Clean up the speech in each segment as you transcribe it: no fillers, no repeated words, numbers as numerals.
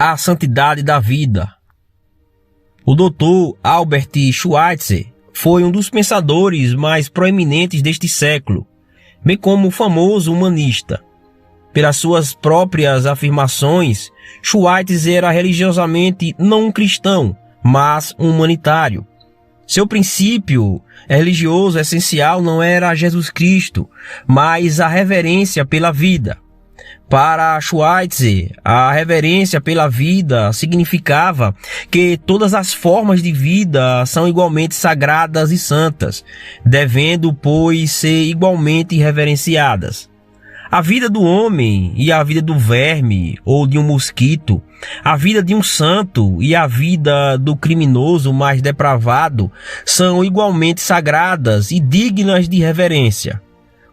A santidade da vida. O Dr. Albert Schweitzer foi um dos pensadores mais proeminentes deste século, bem como famoso humanista. Pelas suas próprias afirmações, Schweitzer era religiosamente não um cristão, mas um humanitário. Seu princípio religioso essencial não era Jesus Cristo, mas a reverência pela vida. Para Schweitzer, a reverência pela vida significava que todas as formas de vida são igualmente sagradas e santas, devendo, pois, ser igualmente reverenciadas. A vida do homem e a vida do verme ou de um mosquito, a vida de um santo e a vida do criminoso mais depravado são igualmente sagradas e dignas de reverência.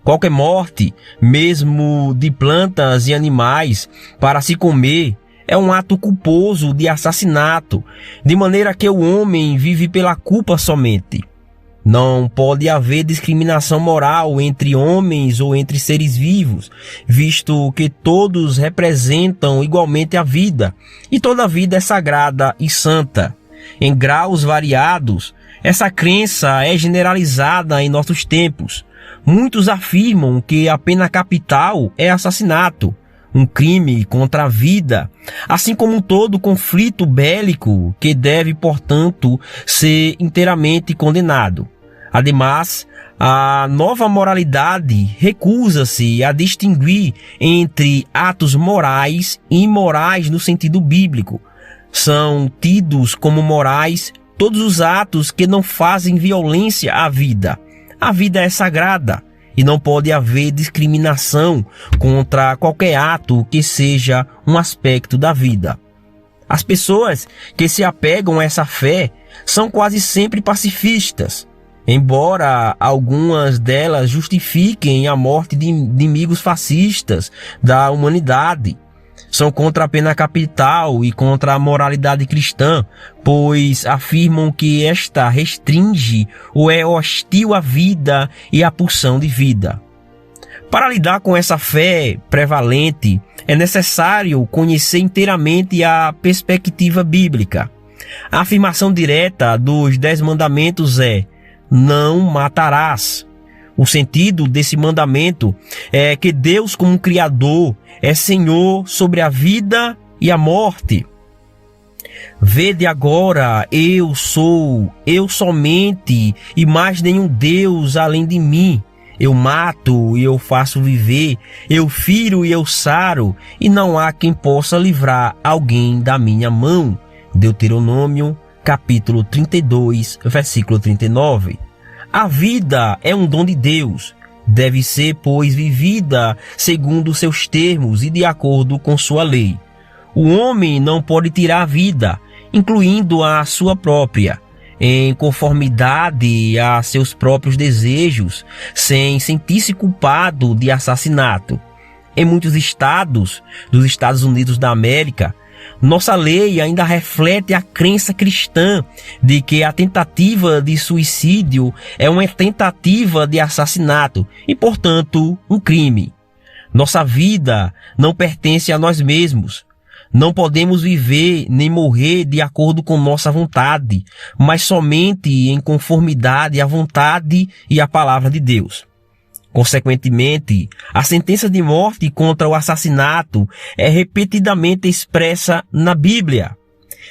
Qualquer morte, mesmo de plantas e animais, para se comer, é um ato culposo de assassinato, de maneira que o homem vive pela culpa somente. Não pode haver discriminação moral entre homens ou entre seres vivos, visto que todos representam igualmente a vida, e toda vida é sagrada e santa. Em graus variados, essa crença é generalizada em nossos tempos. Muitos afirmam que a pena capital é assassinato, um crime contra a vida, assim como todo conflito bélico que deve, portanto, ser inteiramente condenado. Ademais, a nova moralidade recusa-se a distinguir entre atos morais e imorais no sentido bíblico. São tidos como morais todos os atos que não fazem violência à vida. A vida é sagrada e não pode haver discriminação contra qualquer ato que seja um aspecto da vida. As pessoas que se apegam a essa fé são quase sempre pacifistas, embora algumas delas justifiquem a morte de inimigos fascistas da humanidade. São contra a pena capital e contra a moralidade cristã, pois afirmam que esta restringe ou é hostil à vida e à pulsão de vida. Para lidar com essa fé prevalente, é necessário conhecer inteiramente a perspectiva bíblica. A afirmação direta dos 10 mandamentos é: não matarás. O sentido desse mandamento é que Deus, como Criador, é Senhor sobre a vida e a morte. Vede agora, eu sou, eu somente, e mais nenhum Deus além de mim. Eu mato e eu faço viver, eu firo e eu saro, e não há quem possa livrar alguém da minha mão. Deuteronômio, capítulo 32, versículo 39. A vida é um dom de Deus. Deve ser, pois, vivida segundo seus termos e de acordo com sua lei. O homem não pode tirar a vida, incluindo a sua própria, em conformidade a seus próprios desejos, sem sentir-se culpado de assassinato. Em muitos estados dos Estados Unidos da América, nossa lei ainda reflete a crença cristã de que a tentativa de suicídio é uma tentativa de assassinato e, portanto, um crime. Nossa vida não pertence a nós mesmos. Não podemos viver nem morrer de acordo com nossa vontade, mas somente em conformidade à vontade e à palavra de Deus. Consequentemente, a sentença de morte contra o assassinato é repetidamente expressa na Bíblia.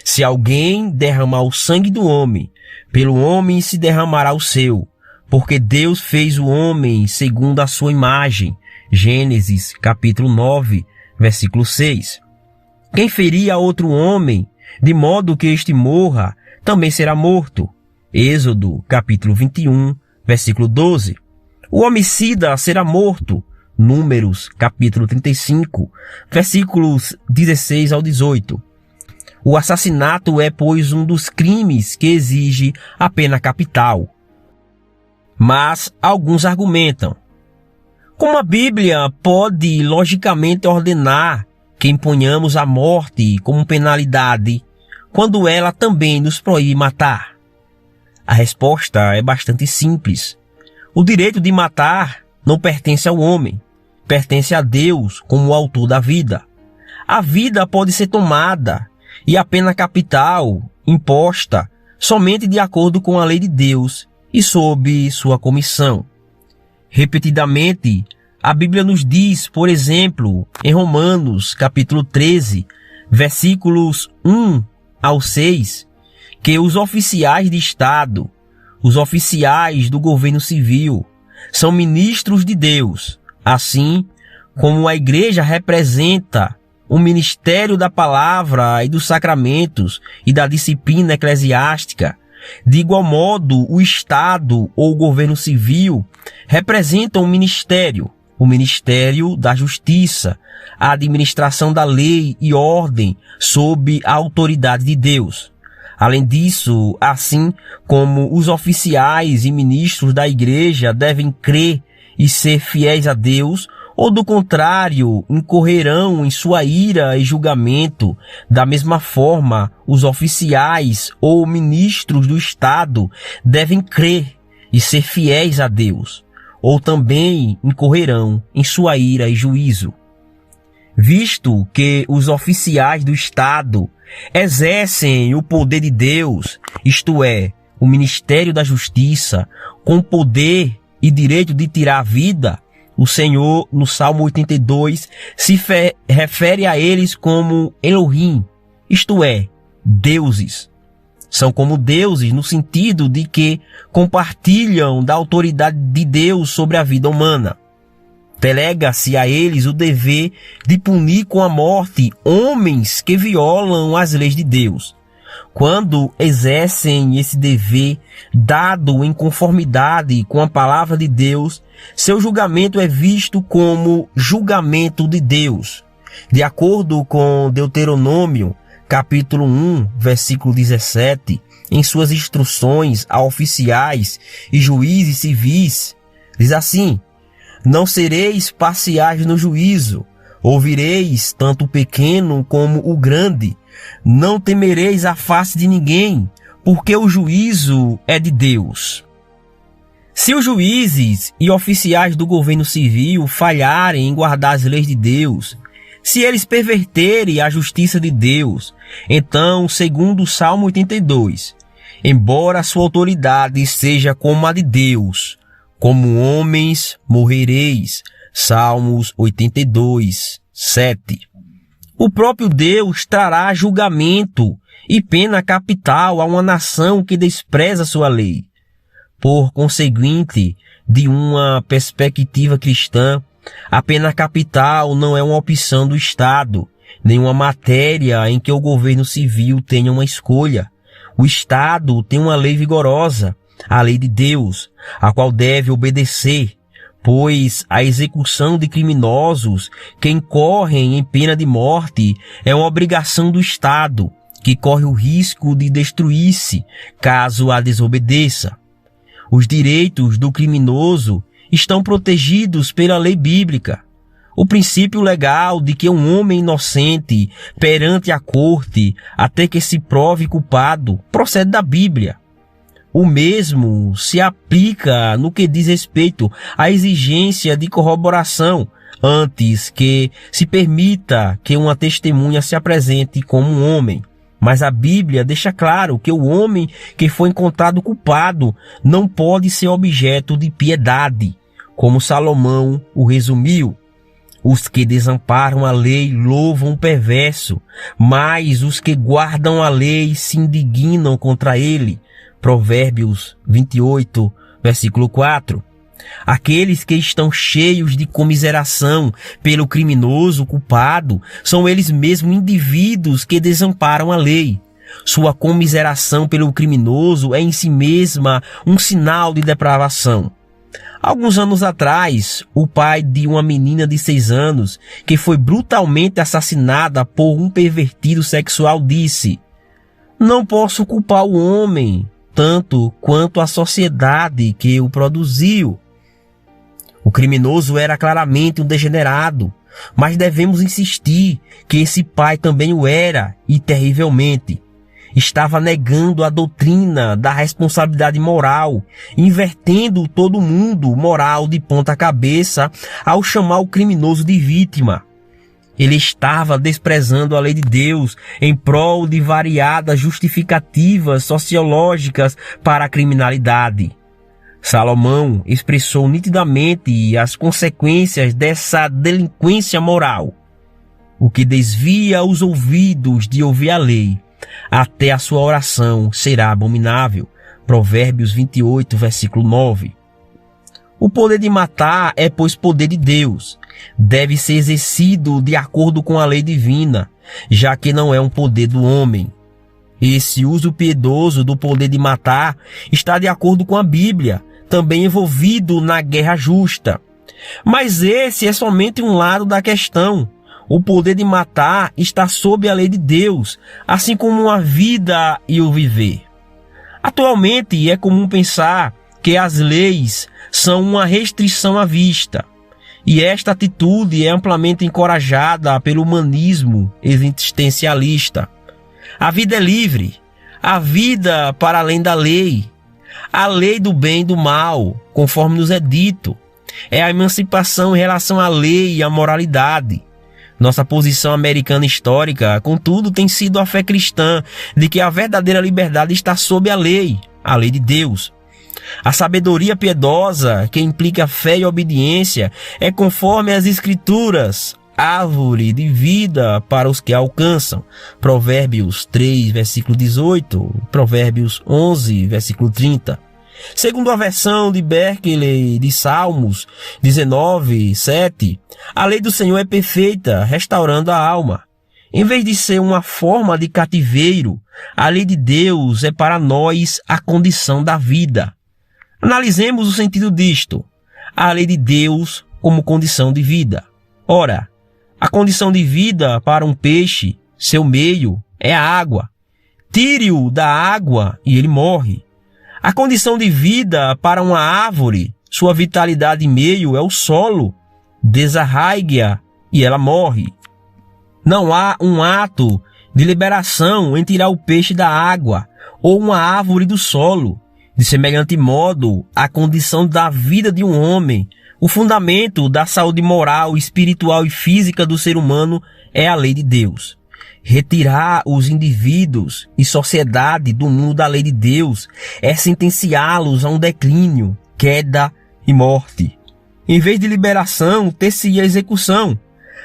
Se alguém derramar o sangue do homem, pelo homem se derramará o seu, porque Deus fez o homem segundo a sua imagem. Gênesis, capítulo 9, versículo 6. Quem ferir a outro homem, de modo que este morra, também será morto. Êxodo, capítulo 21, versículo 12. O homicida será morto. Números, capítulo 35, versículos 16 ao 18. O assassinato é, pois, um dos crimes que exige a pena capital. Mas alguns argumentam: como a Bíblia pode logicamente ordenar que imponhamos a morte como penalidade, quando ela também nos proíbe matar? A resposta é bastante simples. O direito de matar não pertence ao homem, pertence a Deus como o autor da vida. A vida pode ser tomada, e a pena capital imposta somente de acordo com a lei de Deus e sob sua comissão. Repetidamente, a Bíblia nos diz, por exemplo, em Romanos, capítulo 13, versículos 1 ao 6, que os oficiais de Estado, os oficiais do governo civil, são ministros de Deus, assim como a igreja representa o ministério da palavra e dos sacramentos e da disciplina eclesiástica. De igual modo, o Estado ou o governo civil representam o ministério da justiça, a administração da lei e ordem sob a autoridade de Deus. Além disso, assim como os oficiais e ministros da igreja devem crer e ser fiéis a Deus, ou do contrário, incorrerão em sua ira e julgamento, da mesma forma, os oficiais ou ministros do Estado devem crer e ser fiéis a Deus, ou também incorrerão em sua ira e juízo. Visto que os oficiais do Estado exercem o poder de Deus, isto é, o ministério da justiça, com poder e direito de tirar a vida, o Senhor, no Salmo 82, se refere a eles como Elohim, isto é, deuses. São como deuses no sentido de que compartilham da autoridade de Deus sobre a vida humana. Delega-se a eles o dever de punir com a morte homens que violam as leis de Deus. Quando exercem esse dever dado em conformidade com a palavra de Deus, seu julgamento é visto como julgamento de Deus. De acordo com Deuteronômio, capítulo 1, versículo 17, em suas instruções a oficiais e juízes civis, diz assim: não sereis parciais no juízo, ouvireis tanto o pequeno como o grande, não temereis a face de ninguém, porque o juízo é de Deus. Se os juízes e oficiais do governo civil falharem em guardar as leis de Deus, se eles perverterem a justiça de Deus, então, segundo o Salmo 82, embora sua autoridade seja como a de Deus, como homens morrereis. Salmos 82, 7. O próprio Deus trará julgamento e pena capital a uma nação que despreza sua lei. Por conseguinte, de uma perspectiva cristã, a pena capital não é uma opção do Estado, nem uma matéria em que o governo civil tenha uma escolha. O Estado tem uma lei vigorosa, a lei de Deus, a qual deve obedecer, pois a execução de criminosos que incorrem em pena de morte é uma obrigação do Estado, que corre o risco de destruir-se caso a desobedeça. Os direitos do criminoso estão protegidos pela lei bíblica. O princípio legal de que um homem inocente perante a corte até que se prove culpado procede da Bíblia. O mesmo se aplica no que diz respeito à exigência de corroboração antes que se permita que uma testemunha se apresente como um homem. Mas a Bíblia deixa claro que o homem que foi encontrado culpado não pode ser objeto de piedade, como Salomão o resumiu. Os que desamparam a lei louvam o perverso, mas os que guardam a lei se indignam contra ele. Provérbios 28, versículo 4. Aqueles que estão cheios de comiseração pelo criminoso culpado são eles mesmos indivíduos que desamparam a lei. Sua comiseração pelo criminoso é em si mesma um sinal de depravação. Alguns anos atrás, o pai de uma menina de 6 anos que foi brutalmente assassinada por um pervertido sexual disse: "Não posso culpar o homem tanto quanto a sociedade que o produziu." O criminoso era claramente um degenerado, mas devemos insistir que esse pai também o era, e terrivelmente. Estava negando a doutrina da responsabilidade moral, invertendo todo o mundo moral de ponta cabeça ao chamar o criminoso de vítima. Ele estava desprezando a lei de Deus em prol de variadas justificativas sociológicas para a criminalidade. Salomão expressou nitidamente as consequências dessa delinquência moral. O que desvia os ouvidos de ouvir a lei, até a sua oração será abominável. Provérbios 28, versículo 9. O poder de matar é, pois, poder de Deus. Deve ser exercido de acordo com a lei divina, já que não é um poder do homem. Esse uso piedoso do poder de matar está de acordo com a Bíblia, também envolvido na guerra justa. Mas esse é somente um lado da questão. O poder de matar está sob a lei de Deus, assim como a vida e o viver. Atualmente é comum pensar que as leis são uma restrição à vista, e esta atitude é amplamente encorajada pelo humanismo existencialista. A vida é livre, a vida para além da lei, a lei do bem e do mal, conforme nos é dito, é a emancipação em relação à lei e à moralidade. Nossa posição americana histórica, contudo, tem sido a fé cristã de que a verdadeira liberdade está sob a lei de Deus. A sabedoria piedosa, que implica fé e obediência, é conforme as Escrituras, árvore de vida para os que a alcançam. Provérbios 3, versículo 18, Provérbios 11, versículo 30. Segundo a versão de Berkeley de Salmos 19, 7, a lei do Senhor é perfeita, restaurando a alma. Em vez de ser uma forma de cativeiro, a lei de Deus é para nós a condição da vida. Analisemos o sentido disto. A lei de Deus como condição de vida. Ora, a condição de vida para um peixe, seu meio, é a água. Tire-o da água e ele morre. A condição de vida para uma árvore, sua vitalidade e meio é o solo. Desarraigue-a e ela morre. Não há um ato de liberação em tirar o peixe da água ou uma árvore do solo. De semelhante modo, a condição da vida de um homem, o fundamento da saúde moral, espiritual e física do ser humano é a lei de Deus. Retirar os indivíduos e sociedade do mundo da lei de Deus é sentenciá-los a um declínio, queda e morte. Em vez de liberação, ter-se-ia execução.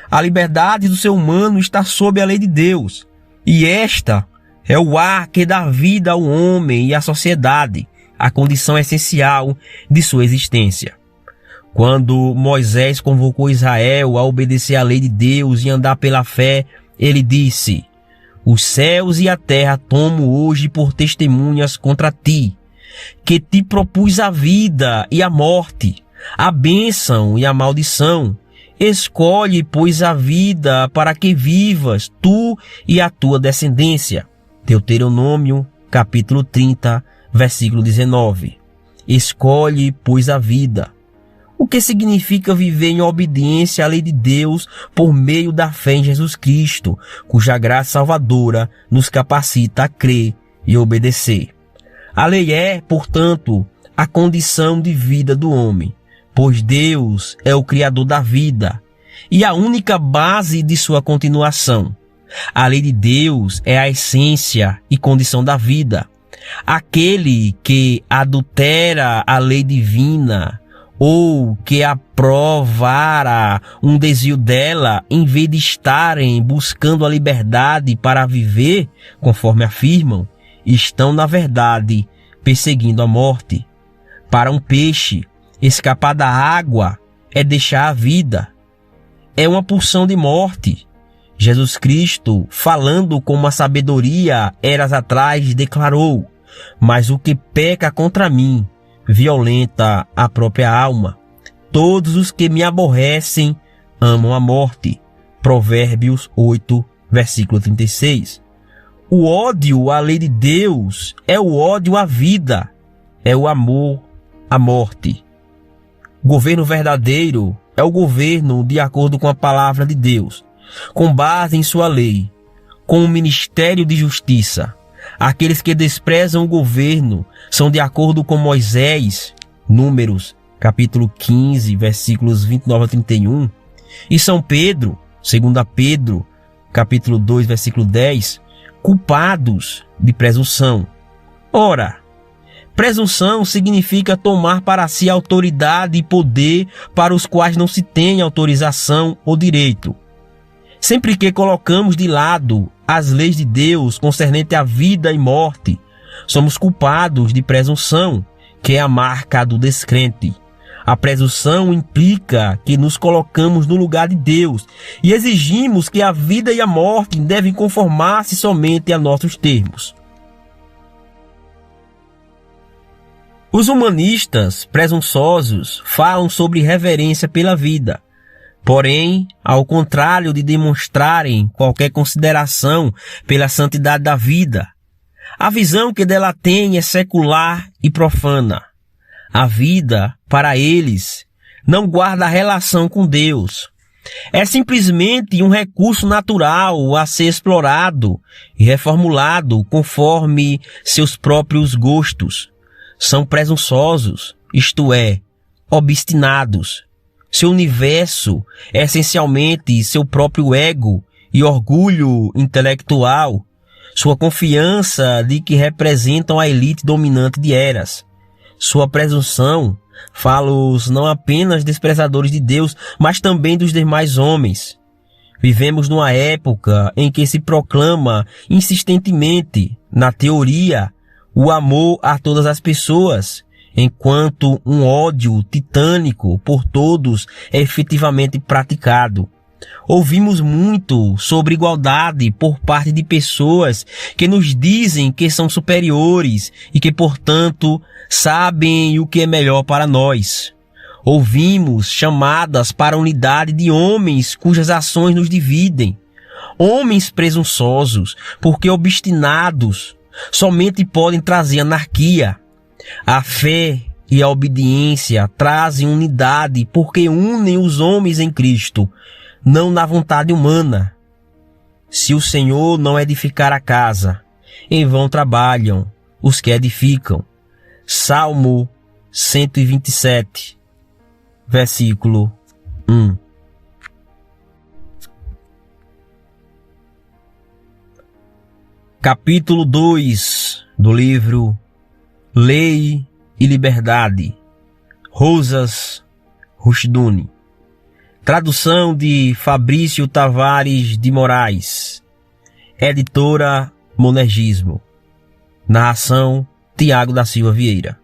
A liberdade do ser humano está sob a lei de Deus. E esta é o ar que dá vida ao homem e à sociedade, a condição essencial de sua existência. Quando Moisés convocou Israel a obedecer à lei de Deus e andar pela fé, ele disse: os céus e a terra tomo hoje por testemunhas contra ti, que te propus a vida e a morte, a bênção e a maldição. Escolhe, pois, a vida para que vivas, tu e a tua descendência. Deuteronômio, capítulo 30, versículo 19. Escolhe, pois, a vida. O que significa viver em obediência à lei de Deus por meio da fé em Jesus Cristo, cuja graça salvadora nos capacita a crer e obedecer. A lei é, portanto, a condição de vida do homem, pois Deus é o Criador da vida e a única base de sua continuação. A lei de Deus é a essência e condição da vida. Aquele que adultera a lei divina ou que aprovara um desvio dela, em vez de estarem buscando a liberdade para viver, conforme afirmam, estão, na verdade, perseguindo a morte. Para um peixe, escapar da água é deixar a vida. É uma pulsão de morte. Jesus Cristo, falando com uma sabedoria eras atrás, declarou: mas o que peca contra mim violenta a própria alma. Todos os que me aborrecem amam a morte. Provérbios 8, versículo 36. O ódio à lei de Deus é o ódio à vida, é o amor à morte. O governo verdadeiro é o governo de acordo com a palavra de Deus, com base em sua lei, com o ministério de justiça. Aqueles que desprezam o governo são, de acordo com Moisés, Números, capítulo 15, versículos 29 a 31, e São Pedro, segundo Pedro, capítulo 2, versículo 10, culpados de presunção. Ora, presunção significa tomar para si autoridade e poder para os quais não se tem autorização ou direito. Sempre que colocamos de lado as leis de Deus concernente à vida e morte, somos culpados de presunção, que é a marca do descrente. A presunção implica que nos colocamos no lugar de Deus e exigimos que a vida e a morte devem conformar-se somente a nossos termos. Os humanistas presunçosos falam sobre reverência pela vida. Porém, ao contrário de demonstrarem qualquer consideração pela santidade da vida, a visão que dela tem é secular e profana. A vida, para eles, não guarda relação com Deus. É simplesmente um recurso natural a ser explorado e reformulado conforme seus próprios gostos. São presunçosos, isto é, obstinados. Seu universo é essencialmente seu próprio ego e orgulho intelectual, sua confiança de que representam a elite dominante de Eras. Sua presunção fala-os não apenas desprezadores de Deus, mas também dos demais homens. Vivemos numa época em que se proclama insistentemente, na teoria, o amor a todas as pessoas, enquanto um ódio titânico por todos é efetivamente praticado. Ouvimos muito sobre igualdade por parte de pessoas que nos dizem que são superiores e que, portanto, sabem o que é melhor para nós. Ouvimos chamadas para a unidade de homens cujas ações nos dividem. Homens presunçosos, porque obstinados, somente podem trazer anarquia. A fé e a obediência trazem unidade porque unem os homens em Cristo, não na vontade humana. Se o Senhor não edificar a casa, em vão trabalham os que edificam. Salmo 127, versículo 1. Capítulo 2 do livro Lei e Liberdade, Rosas Rushduni. Tradução de Fabrício Tavares de Moraes. Editora Monergismo. Narração Tiago da Silva Vieira.